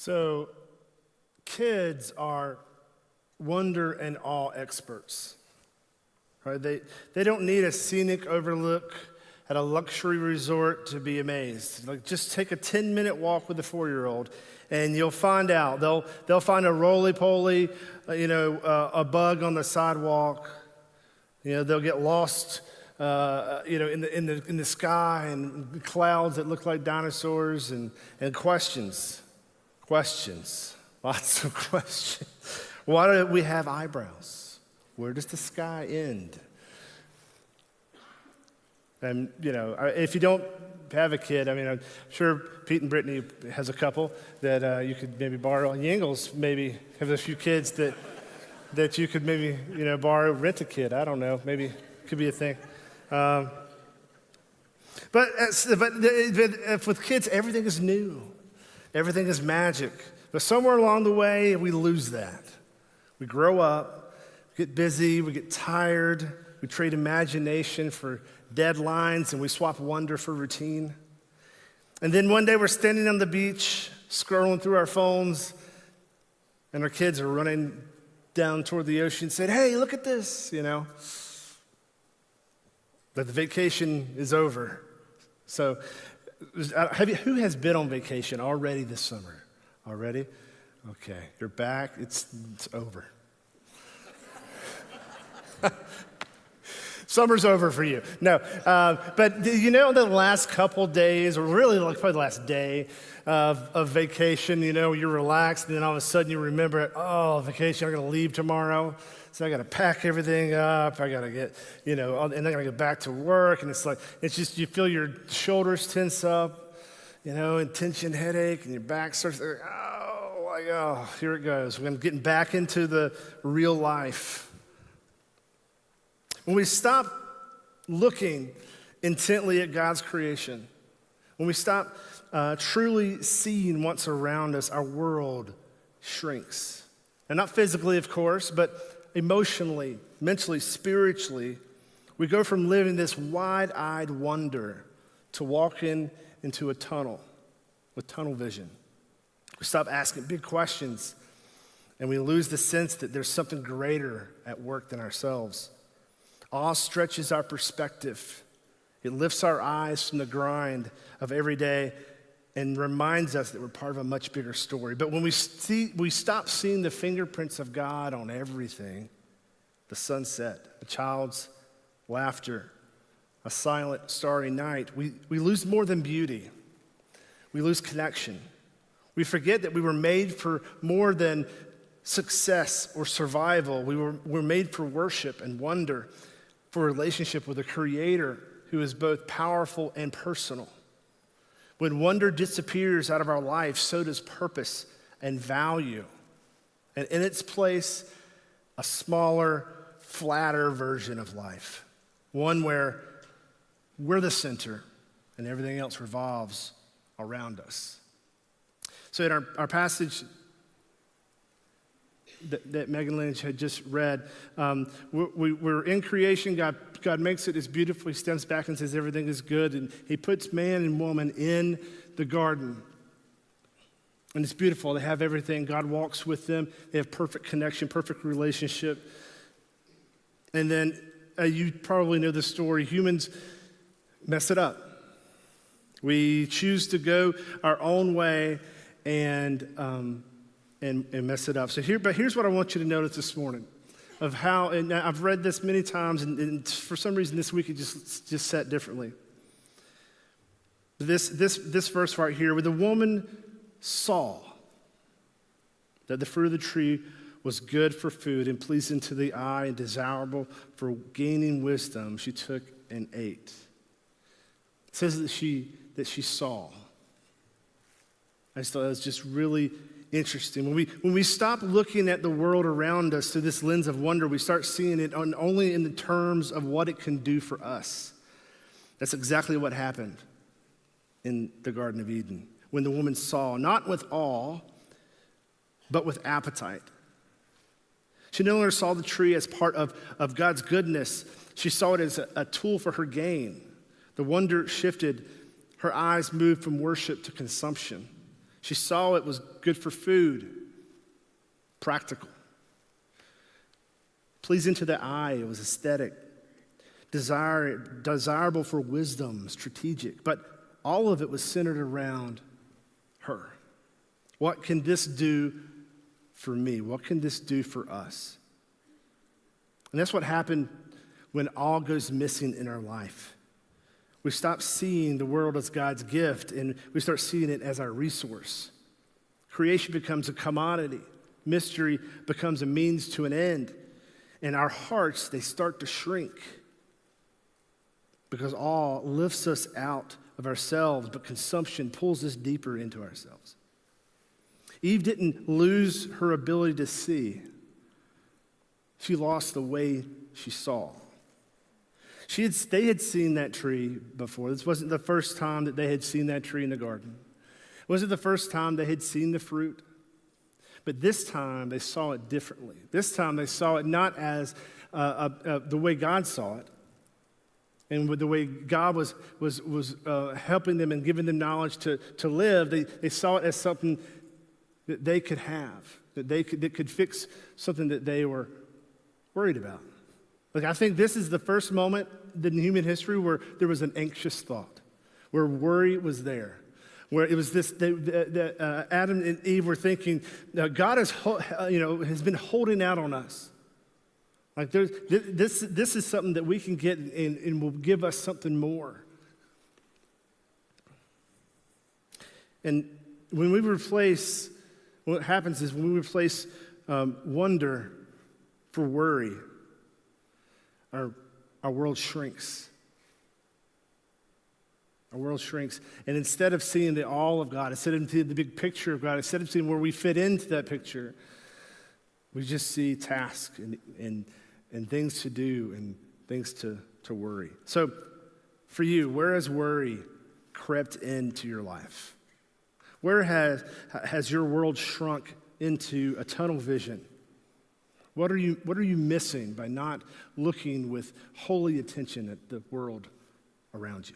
So kids are wonder and awe experts. Right? They don't need a scenic overlook at a luxury resort to be amazed. Like, just take a 10-minute walk with a 4-year-old, and you'll find out. They'll find a roly-poly, a bug on the sidewalk. They'll get lost, in the sky and clouds that look like dinosaurs, and questions, lots of questions. Why do we have eyebrows? Where does the sky end? And, if you don't have a kid, I'm sure Pete and Brittany has a couple that you could maybe borrow. Yingles maybe have a few kids that you could maybe, borrow, rent a kid. I don't know. Maybe it could be a thing. But with kids, everything is new. Everything is magic. But somewhere along the way, we lose that. We grow up, we get busy, we get tired, we trade imagination for deadlines, and we swap wonder for routine. And then one day we're standing on the beach, scrolling through our phones, and our kids are running down toward the ocean saying, "Hey, look at this," That the vacation is over. So who has been on vacation already this summer? Already? Okay, you're back. It's over. Summer's over for you. No, but the last couple days, or really probably the last day of vacation, you're relaxed, and then all of a sudden you remember, vacation, I'm going to leave tomorrow. So I got to pack everything up. I got to get, and then I got to get back to work. And it's just, you feel your shoulders tense up, and tension, headache, and your back starts, here it goes. We're getting back into the real life. When we stop looking intently at God's creation, when we stop truly seeing what's around us, our world shrinks. And not physically, of course, but emotionally, mentally, spiritually. We go from living this wide-eyed wonder to walking into a tunnel with tunnel vision. We stop asking big questions, and we lose the sense that there's something greater at work than ourselves. Awe stretches our perspective. It lifts our eyes from the grind of every day and reminds us that we're part of a much bigger story. But when we stop seeing the fingerprints of God on everything, the sunset, a child's laughter, a silent, starry night, we lose more than beauty. We lose connection. We forget that we were made for more than success or survival. We're made for worship and wonder, for a relationship with a creator who is both powerful and personal. When wonder disappears out of our life, so does purpose and value. And in its place, a smaller, flatter version of life. One where we're the center and everything else revolves around us. So in our passage that Megan Lynch had just read, we're in creation. God makes it as beautiful. He steps back and says everything is good, and he puts man and woman in the garden. And it's beautiful. They have everything. God walks with them. They have perfect connection, perfect relationship. And then you probably know the story. Humans mess it up. We choose to go our own way and mess it up. But here's what I want you to notice this morning of how, and I've read this many times, and for some reason this week it just sat differently. This verse right here, where the woman saw that the fruit of the tree was good for food and pleasing to the eye and desirable for gaining wisdom, she took and ate. It says that she saw. I just thought that was just really interesting. When we stop looking at the world around us through this lens of wonder, we start seeing it only in the terms of what it can do for us. That's exactly what happened in the Garden of Eden. When the woman saw, not with awe, but with appetite. She no longer saw the tree as part of God's goodness. She saw it as a tool for her gain. The wonder shifted. Her eyes moved from worship to consumption. She saw it was good for food, practical. Pleasing to the eye, it was aesthetic. Desirable for wisdom, strategic. But all of it was centered around her. What can this do for me? What can this do for us? And that's what happened when all goes missing in our life. We stop seeing the world as God's gift, and we start seeing it as our resource. Creation becomes a commodity. Mystery becomes a means to an end. And our hearts, they start to shrink because awe lifts us out of ourselves, but consumption pulls us deeper into ourselves. Eve didn't lose her ability to see. She lost the way she saw. They had seen that tree before. This wasn't the first time that they had seen that tree in the garden. It wasn't the first time they had seen the fruit. But this time they saw it differently. This time they saw it not as the way God saw it, and with the way God was helping them and giving them knowledge to live. They saw it as something that they could have, that could fix something that they were worried about. Like, I think this is the first moment in human history where there was an anxious thought, where worry was there, where it was this, Adam and Eve were thinking, God has been holding out on us. Like, this is something that we can get and will give us something more. And when we replace, what happens is when we replace wonder for worry, our world shrinks. Our world shrinks. And instead of seeing the all of God, instead of seeing the big picture of God, instead of seeing where we fit into that picture, we just see tasks and things to do and things to worry. So for you, where has worry crept into your life? Where has your world shrunk into a tunnel vision? What are you missing by not looking with holy attention at the world around you?